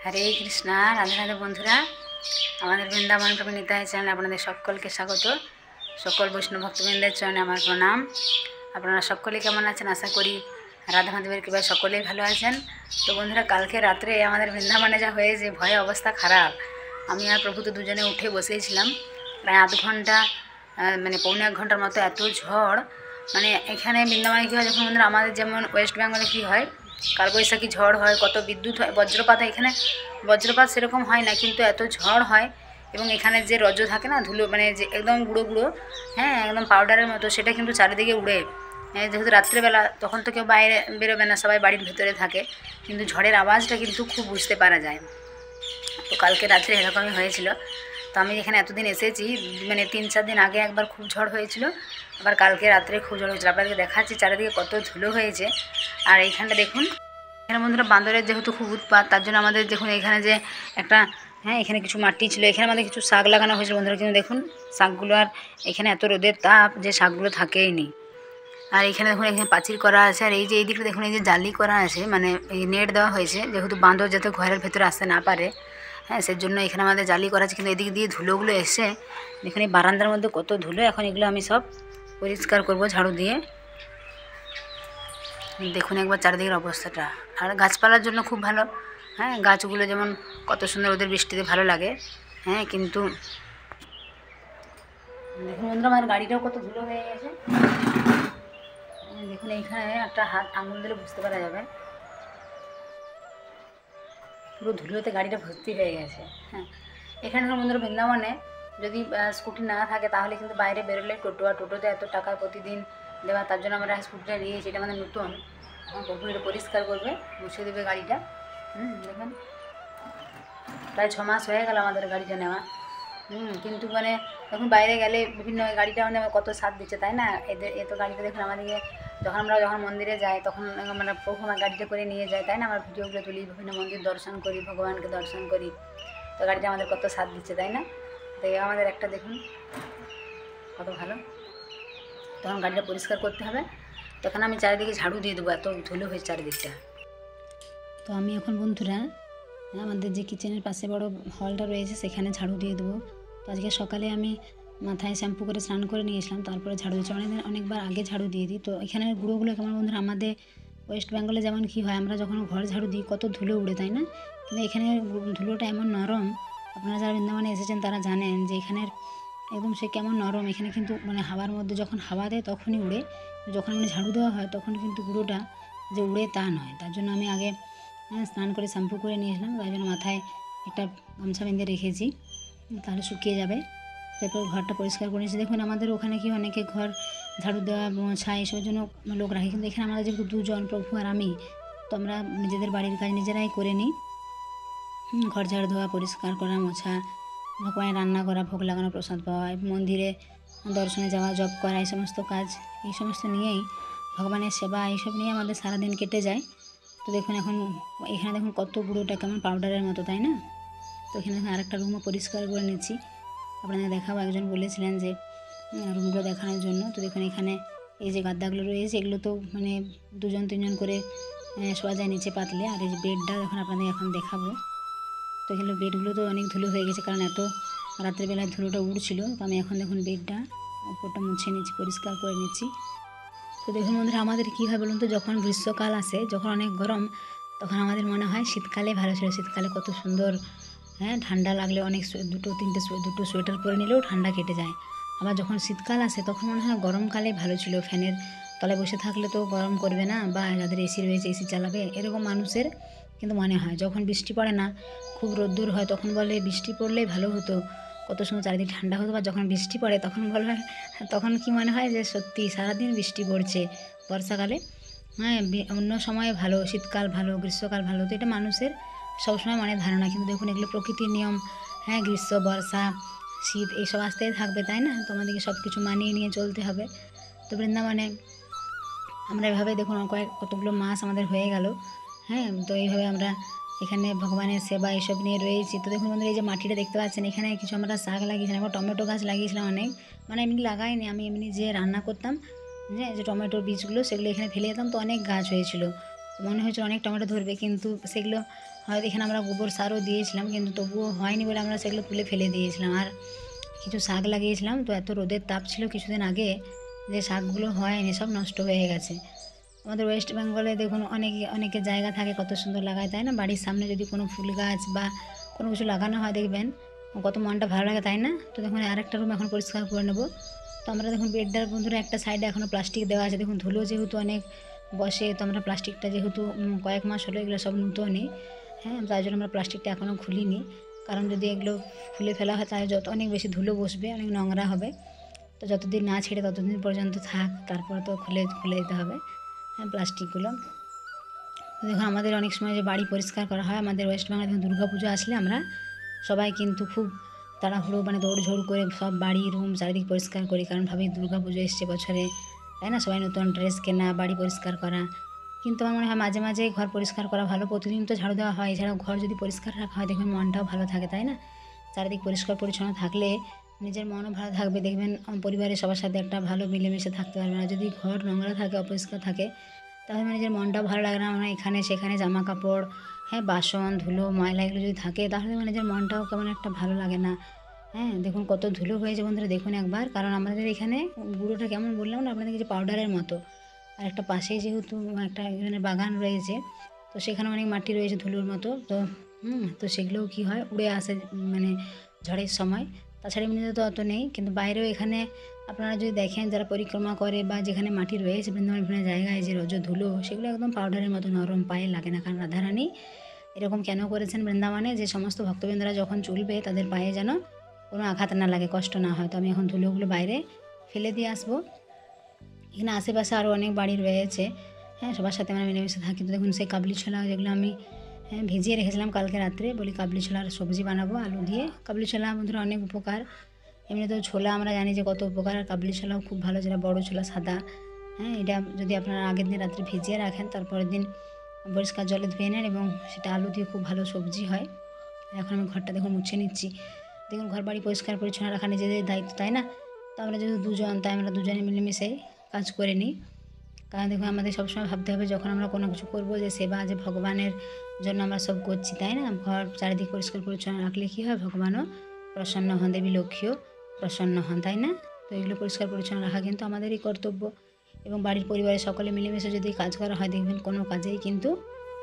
হরে কৃষ্ণা। রাধে রাধে বন্ধুরা, আমাদের বৃন্দাবন প্রভু নিতাই চ্যানেলে আপনাদের সকলকে স্বাগত। সকল বৈষ্ণব ভক্তবৃন্দের চরণে আমার প্রণাম। আপনারা সকলে কেমন আছেন? আশা করি রাধা মাধবের কৃপায় সকলেই ভালো আছেন। তো বন্ধুরা, কালকে রাত্রে আমাদের বৃন্দাবনে যা হয়েছে, ভয়ে অবস্থা খারাপ। আমি আর প্রভু তো দুজনে উঠে বসেছিলাম। প্রায় আধ ঘন্টা মানে পৌনে 1 ঘন্টার মতো এত ঝড়। মানে এখানে বৃন্দাবনে কী হয়, যখন বন্ধুরা আমাদের যেমন ওয়েস্ট বেঙ্গলে কী হয়, কালবৈশাখী ঝড় হয়, কত বিদ্যুৎ হয়, বজ্রপাত হয়। এখানে বজ্রপাত সেরকম হয় না, কিন্তু এত ঝড় হয়। এবং এখানে যে রজ্জু থাকে না, ধুলো, মানে যে একদম গুঁড়ো গুঁড়ো, হ্যাঁ একদম পাউডারের মতো, সেটা কিন্তু চারিদিকে উড়ে। যেহেতু রাত্রেবেলা, তখন তো কেউ বাইরে বেরোবে না, সবাই বাড়ির ভেতরে থাকে, কিন্তু ঝড়ের আওয়াজটা কিন্তু খুব বুঝতে পারা যায়। তো কালকে রাত্রে এরকমই হয়েছিল। তো আমি এখানে এতদিন এসেছি, মানে 3-4 দিন আগে একবার খুব ঝড় হয়েছিল, আবার কালকে রাত্রে খুব ঝড় হয়েছিল। আপনাদেরকে দেখাচ্ছি চারিদিকে কত ধুলো হয়েছে। আর এইখানটা দেখুন, এখানে বন্ধুরা বান্দরের যেহেতু খুব উৎপাত, তার জন্য আমাদের দেখুন এখানে যে একটা, হ্যাঁ এখানে কিছু মাটি ছিল, এখানে আমাদের কিছু শাক লাগানো হয়েছিল বন্ধুরা, কিন্তু দেখুন শাকগুলো আর এখানে এত রোদের তাপ যে শাকগুলো থাকেই নি। আর এখানে দেখুন, এখানে পাঁচিল করা আছে, আর এই যে এই দিকটা দেখুন, এই যে জালি করা আছে, মানে এই নেট দেওয়া হয়েছে, যেহেতু বান্দর যাতে ঘরের ভেতরে আসতে না পারে, হ্যাঁ সেজন্য এখানে আমাদের জালি করা আছে। কিন্তু এদিক দিয়ে ধুলোগুলো এসে, এখানে বারান্দার মধ্যে কত ধুলো। এখন এগুলো আমি সব পরিষ্কার করব ঝাড়ু দিয়ে। দেখুন একবার চারিদিকের অবস্থাটা। আর গাছপালার জন্য খুব ভালো, হ্যাঁ গাছগুলো যেমন কত সুন্দর, ওদের বৃষ্টিতে ভালো লাগে, হ্যাঁ কিন্তু দেখুন বন্ধুরা, আমার গাড়িটাও কত ধুলো হয়ে গেছে। দেখুন এইখানে একটা হাত আঙুল দিলে বুঝতে পারা যাবে, পুরো ধুলোতে গাড়িটা ভর্তি হয়ে গেছে। হ্যাঁ এখানে বন্ধুরা বৃন্দাবনে যদি স্কুটি না থাকে, তাহলে কিন্তু বাইরে বেরোলে টোটো, আর টোটোতে এত টাকা প্রতিদিন দেওয়া, তার জন্য আমরা স্কুটিটা নিয়েছি। এটা আমাদের নতুন, প্রভু এটা পরিষ্কার করবে, মুছে দেবে গাড়িটা। দেখুন প্রায় 6 মাস হয়ে গেল আমাদের গাড়িটা নেওয়া। কিন্তু মানে এখন বাইরে গেলে বিভিন্ন গাড়িটা মানে কত সাথ দিচ্ছে, তাই না? এত গাড়িটা দেখুন আমাদেরকে, যখন মন্দিরে যাই, তখন মানে প্রভু আমার গাড়িটা করে নিয়ে যায়, তাই না? আমরা ভিডিওগুলো তুলি, বিভিন্ন মন্দির দর্শন করি, ভগবানকে দর্শন করি, তো গাড়িটা আমাদের কত সাথ দিচ্ছে, তাই না? তো আমাদের একটা দেখুন কত ভালো। তখন গাড়িটা পরিষ্কার করতে হবে, তখন আমি চারিদিকে ঝাড়ু দিয়ে দেবো, এত ধুলো হয়েছে চারিদিকটা। তো আমি এখন বন্ধুরা আমাদের যে কিচেনের পাশে বড় হলটা রয়েছে, সেখানে ঝাড়ু দিয়ে দেবো। তো আজকে সকালে আমি মাথায় শ্যাম্পু করে স্নান করে নিয়েছিলাম, তারপরে ঝাড়ু দিয়েছি। অনেকবার আগে ঝাড়ু দিয়ে দিই। তো এখানের গুঁড়োগুলো কেমন বন্ধুরা, আমাদের ওয়েস্ট বেঙ্গলে যেমন কী হয়, আমরা যখন ঘর ঝাড়ু দিই কত ধুলো উড়ে, তাই না? কিন্তু এখানে ধুলোটা এমন নরম, আপনারা যারা বৃন্দাবনে এসেছেন তারা জানেন যে এখানের একদম সে কেমন নরম। এখানে কিন্তু মানে হাওয়ার মধ্যে যখন হাওয়া দেয় তখনই উড়ে, যখন মানে ঝাড়ু দেওয়া হয় তখন কিন্তু গুঁড়োটা যে উড়ে তা নয়। তার জন্য আমি আগে স্নান করে শ্যাম্পু করে নিয়েছিলাম, তাই জন্য মাথায় একটা গামছা বেঁধে রেখেছি, তাহলে শুকিয়ে যাবে। তারপর ঘরটা পরিষ্কার করে নিয়েছি। দেখুন আমাদের ওখানে কি অনেকে ঘর ঝাড়ু দেওয়া, মোছা এসবের জন্য লোক রাখি, কিন্তু এখানে আমাদের যেহেতু 2 জন, প্রভু আর আমি, তো আমরা নিজেদের বাড়ির কাজ নিজেরাই করে নিই। ঘর ঝাড়ু দেওয়া, পরিষ্কার করা, মোছা, ভগবানের রান্না করা, ভোগ লাগানো, প্রসাদ পাওয়া, মন্দিরে দর্শনে যাওয়া, জপ করা, এই সমস্ত কাজ, এই সমস্ত নিয়েই, ভগবানের সেবা, এইসব নিয়ে আমাদের সারাদিন কেটে যায়। তো দেখুন এখন এখানে দেখুন কত গুঁড়োটা কেমন পাউডারের মতো, তাই না? তো এখানে দেখুন আরেকটা রুমও পরিষ্কার করে নিচ্ছি, আপনাদের দেখাবো। একজন বলেছিলেন যে রুমগুলো দেখানোর জন্য। তো দেখুন এখানে এই যে গাদ্দাগুলো রয়েছে, এগুলো তো মানে 2 জন 3 জন করে শোয়া যায় নিচে পাতলে। আর এই যে বেডটা দেখুন, আপনাদের এখন দেখাবো। তো এখানে বেডগুলো তো অনেক ধুলো হয়ে গেছে, কারণ এত রাত্রেবেলায় ধুলোটা উড়ছিল। তো আমি এখন দেখুন বেডটা উপরটা মুছে নিচ্ছি, পরিষ্কার করে নিচ্ছি। তো দেখুন বন্ধুরা, আমাদের কী হয় বলুন তো, যখন গ্রীষ্মকাল আসে, যখন অনেক গরম, তখন আমাদের মনে হয় শীতকালে ভালো ছিল। শীতকালে কত সুন্দর, হ্যাঁ ঠান্ডা লাগলে অনেক 2-3টে সোয়েটার পরে নিলেও ঠান্ডা কেটে যায়। আবার যখন শীতকাল আসে, তখন মনে হয় গরমকালে ভালো ছিল, ফ্যানের তলায় বসে থাকলে তো গরম করবে না, বা যাদের এসি রয়েছে এসি চালাবে, এরকম মানুষের কিন্তু মনে হয়। যখন বৃষ্টি পড়ে না, খুব রোদ্দুর হয়, তখন বলে বৃষ্টি পড়লেই ভালো হতো, কত সময় চারিদিকে ঠান্ডা হতো। বা যখন বৃষ্টি পড়ে তখন বলা হয়, তখন কি মনে হয় যে সত্যি সারাদিন বৃষ্টি পড়ছে বর্ষাকালে, হ্যাঁ অন্য সময়ে ভালো, শীতকাল ভালো, গ্রীষ্মকাল ভালো। তো এটা মানুষের সবসময় মনে ধারণা, কিন্তু দেখুন এগুলো প্রকৃতির নিয়ম। হ্যাঁ গ্রীষ্ম, বর্ষা, শীত এইসব আসতেই থাকবে, তাই না? তো আমাদেরকে সব কিছু মানিয়ে নিয়ে চলতে হবে। তো বৃন্দাবনে আমরা এভাবে দেখুন কতগুলো মাস আমাদের হয়ে গেল, হ্যাঁ তো এইভাবে আমরা এখানে ভগবানের সেবা এইসব নিয়ে রয়েছি। তো দেখুন বন্ধুরা, এই যে মাটিটা দেখতে পাচ্ছেন, এখানে কিছু আমরা শাক লাগিয়েছিলাম, এখন টমেটো গাছ লাগিয়েছিলাম অনেক, মানে এমনি লাগাইনি, আমি এমনি যে রান্না করতাম, হ্যাঁ যে টমেটোর বীজগুলো, সেগুলো এখানে ফেলে যেতাম, তো অনেক গাছ হয়েছিল, মনে হয়েছিল অনেক টমেটো ধরবে, কিন্তু সেগুলো হয়তো এখানে আমরা গোবর সারও দিয়েছিলাম, কিন্তু তবুও হয়নি বলে আমরা সেগুলো তুলে ফেলে দিয়েছিলাম। আর কিছু শাক লাগিয়েছিলাম, তো এত রোদের তাপ ছিল কিছুদিন আগে যে শাকগুলো হয়নি, সব নষ্ট হয়ে গেছে। আমাদের ওয়েস্ট বেঙ্গলে দেখুন অনেকে জায়গা থাকে কত সুন্দর লাগায়, তাই না? বাড়ির সামনে যদি কোনো ফুল গাছ বা কোনো কিছু লাগানো হয় দেখবেন কত মনটা ভালো লাগে, তাই না? তো দেখুন আরেকটা রুম এখন পরিষ্কার করে নেবো। তো আমরা দেখুন বেডটার বন্ধুরা একটা সাইডে এখনও প্লাস্টিক দেওয়া আছে, দেখুন ধুলো যেহেতু অনেক বসে, তো আমরা প্লাস্টিকটা যেহেতু কয়েক মাস হলো এগুলো সব নতুনই, হ্যাঁ, তাই জন্য আমরা প্লাস্টিকটা এখনও খুলিনি। কারণ যদি এগুলো খুলে ফেলা হয় তাহলে অনেক বেশি ধুলো বসবে, অনেক নোংরা হবে। তো যতদিন না ছেড়ে ততদিন পর্যন্ত থাক, তারপর তো খুলে দিতে হবে, হ্যাঁ, প্লাস্টিকগুলো। দেখুন আমাদের অনেক সময় যে বাড়ি পরিষ্কার করা হয়, আমাদের ওয়েস্ট বেঙ্গলে দেখুন দুর্গা পুজো আসলে আমরা সবাই কিন্তু খুব তাড়াহুড়ো দৌড়ঝোড় করে সব বাড়ি রুম চারিদিক পরিষ্কার করি, কারণ ভাবি দুর্গা পুজো এসছে বছরে, তাই না? সবাই নতুন ড্রেস কেনা, বাড়ি পরিষ্কার করা। কিন্তু আমার মনে হয় মাঝে মাঝে ঘর পরিষ্কার করা ভালো, প্রতিদিন তো ঝাড়ু দেওয়া হয়, এছাড়াও ঘর যদি পরিষ্কার রাখা হয় দেখবেন মনটাও ভালো থাকে, তাই না? চারিদিক পরিষ্কার পরিচ্ছন্ন থাকলে নিজের মনও ভালো থাকবে, দেখবেন পরিবারের সবার সাথে একটা ভালো মিলেমিশে থাকতে পারবে। না যদি ঘর নোংরা থাকে, অপরিষ্কার থাকে, তাহলে নিজের মনটাও ভালো লাগে না। মানে এখানে সেখানে জামা কাপড়, হ্যাঁ, বাসন ধুলো ময়লা এগুলো যদি থাকে তাহলে নিজের মনটাও কেমন একটা ভালো লাগে না। হ্যাঁ, দেখুন কত ধুলো হয়েছে বন্ধুরা, দেখুন একবার। কারণ আমাদের এখানে গুঁড়োটা কেমন বললাম না আপনাদের, যে পাউডারের মতো। আর একটা পাশেই যেহেতু একটা এখানে বাগান রয়েছে, তো সেখানে অনেক মাটি রয়েছে ধুলোর মতো, তো সেগুলোও কী হয় উড়ে আসে মানে ঝড়ের সময়। তাছাড়া এমনিতে তো অত নেই, কিন্তু বাইরেও এখানে আপনারা যদি দেখেন যারা পরিক্রমা করে বা যেখানে মাটি রয়েছে বৃন্দাবন বিভিন্ন জায়গায় যে রজ ধুলো, সেগুলো একদম পাউডারের মতো নরম, পায়ে লাগে না। কারণ রাধারানী এরকম কেন করেছেন বৃন্দাবনে, যে সমস্ত ভক্তবৃন্দরা যখন চলবে তাদের পায়ে যেন কোনো আঘাত না লাগে, কষ্ট না হয়। তো আমি এখন ধুলোগুলো বাইরে ফেলে দিয়ে আসবো। এখানে আশেপাশে আরও অনেক বাড়ি রয়েছে, হ্যাঁ, সবার সাথে আমরা মিলেমিশে থাকি। তো দেখুন সেই কাবলি ছোলা যেগুলো আমি ভিজিয়ে রেখেছিলাম কালকে রাত্রে, বলি কাবলি ছোলার সবজি বানাবো আলু দিয়ে। কাবলি ছোলা বন্ধুরা অনেক উপকার, এমনিতেও ছোলা আমরা জানি যে কত উপকার, আর কাবলি ছোলাও খুব ভালো, যেটা বড়ো ছোলা সাদা, হ্যাঁ, এটা যদি আপনারা আগের দিন রাত্রে ভিজিয়ে রাখেন তারপরের দিন পরিষ্কার জলে ধুয়ে নেন এবং সেটা আলু দিয়ে খুব ভালো সবজি হয়। এখন আমি ঘরটা দেখুন মুছে নিচ্ছি। দেখুন ঘর বাড়ি পরিষ্কার পরিচ্ছন্ন রাখা নিজেদের দায়িত্ব, তাই না? তো আমরা যেহেতু দুজন, তাই আমরা দুজনে মিলেমিশে কাজ করে নিই। কারণ দেখুন আমাদের সবসময় ভাবতে হবে যখন আমরা কোনো কিছু করবো যে সেবা, যে ভগবানের জন্য আমরা সব করছি, তাই না? ঘর চারিদিক পরিষ্কার পরিচ্ছন্ন রাখলে কী হয়, ভগবানও প্রসন্ন হন, দেবী লক্ষ্মীও প্রসন্ন হন, তাই না? তো এগুলো পরিষ্কার পরিচ্ছন্ন রাখা কিন্তু আমাদেরই কর্তব্য। এবং বাড়ির পরিবারের সকলে মিলেমিশে যদি কাজ করা হয় দেখবেন কোনো কাজেই কিন্তু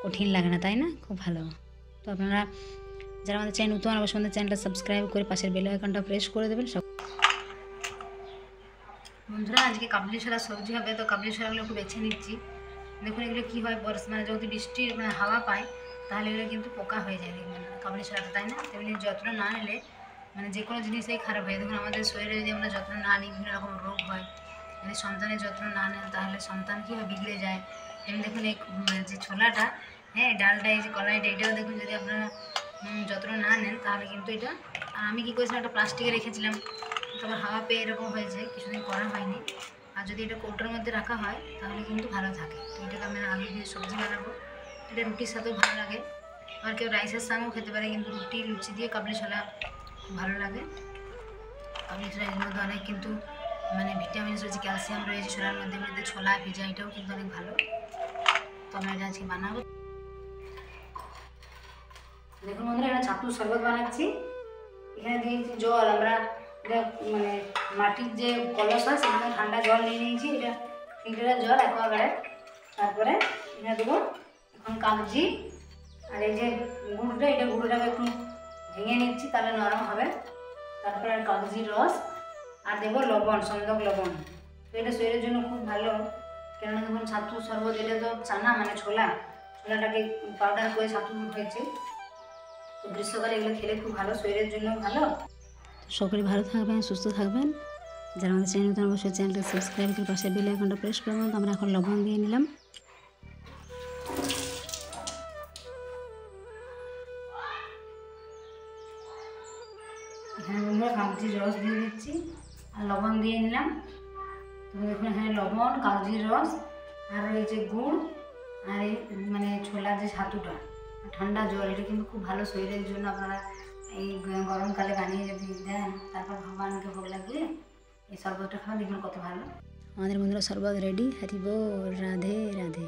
কঠিন লাগে না, তাই না? খুব ভালো। তো আপনারা যারা আমাদের চ্যানেল নতুন, অবশ্যই আমাদের চ্যানেলটা সাবস্ক্রাইব করে পাশের বেল আইকনটা প্রেস করে দেবেন। বন্ধুরা আজকে কাবলি ছোলা সবজি হবে, তো কাবলি ছোলাগুলো একটু বেছে নিচ্ছি। দেখুন এগুলো কী হয়, যদি বৃষ্টির হাওয়া পায় তাহলে এগুলো কিন্তু পোকা হয়ে যায়, দেখবেন কাবলি ছোলাটা, তাই না? তেমনি যত্ন না নিলে যে কোনো জিনিসই খারাপ হয়। দেখুন আমাদের শরীরে যদি আমরা যত্ন না নিই বিভিন্ন রকম রোগ হয়। যদি সন্তানের যত্ন না নেন তাহলে সন্তান কী হয়, বিগড়ে যায়। যেমন দেখুন এই যে ছোলাটা, হ্যাঁ, ডালটা, এই যে কলাইটা, এটাও দেখুন যদি আপনারা যত্ন না নেন তাহলে কিন্তু এটা, আমি কী করেছিলাম একটা প্লাস্টিকে রেখেছিলাম, তারপর হাওয়া পেয়ে এরকম হয়েছে, কিছুদিন করা হয়নি। আর যদি এটা কৌটোর মধ্যে রাখা হয় তাহলে কিন্তু ভালো থাকে। তো এটাকে আমি আলু দিয়ে সবজি বানাবো, এটা রুটির সাথেও ভালো লাগে, আর কেউ রাইসের সঙ্গেও খেতে পারে, কিন্তু রুটি লুচি দিয়ে কাবলি ছোলা খুব ভালো লাগে। কাবলি ছোলা এর মধ্যে অনেক কিন্তু ভিটামিনস রয়েছে, ক্যালসিয়াম রয়েছে ছোলার মধ্যে, এমনিতে ছোলা ভিজা এটাও কিন্তু অনেক ভালো। তো আমরা এটা আজকে বানাবো। দেখুন বন্ধুরা এটা ছাতুর শরবত বানাচ্ছি। এখানে দিয়েছি জল, আমরা এটা মাটির যে কলস হয় সেখানে ঠান্ডা জল নিয়ে নিয়েছি, এটা ফিল্টারের জল অ্যাকোয়াগার্ডের। তারপরে এখানে দেবো এখন কাগজি, আর এই যে গুড়টা, এটা গুড়টাকে একটু ভেঙে নিচ্ছি তাহলে নরম হবে। তারপরে আর কাগজির রস, আর দেবো লবণ, সন্দক লবণ। তো এটা শরীরের জন্য খুব ভালো, কেননা দেখুন ছাতুর শরবত, এটা তো চানা ছোলাটাকে পাউডার করে ছাতু হয়েছে। তো গ্রীষ্মকালে এগুলো খেলে খুব ভালো, শরীরের জন্য ভালো। সকলে ভালো থাকবেন, সুস্থ থাকবেন। যারা আমাদের চ্যানেল নতুন অবশ্যই চ্যানেলটা সাবস্ক্রাইব করে পাশে বেল আইকনটা প্রেস করবেন। তো আমরা এখন লবণ দিয়ে নিলাম। এখানে আমরা কাগজির রস দিয়ে দিচ্ছি আর লবণ দিয়ে নিলাম। তো দেখুন এখানে লবণ, কাগজির রস, আর এই যে গুড়, আর এই ছোলার যে ছাতুটা, ঠান্ডা জল, এটা কিন্তু খুব ভালো শরীরের জন্য। আপনারা এই গরমকালে বানিয়ে যদি দেন, তারপর ভগবানকে ভোগ লাগিয়ে এই শরবতটা খাওয়া, দেখুন কত ভালো। আমাদের বন্ধুরা শরবত রেডি। হরি বল, রাধে রাধে।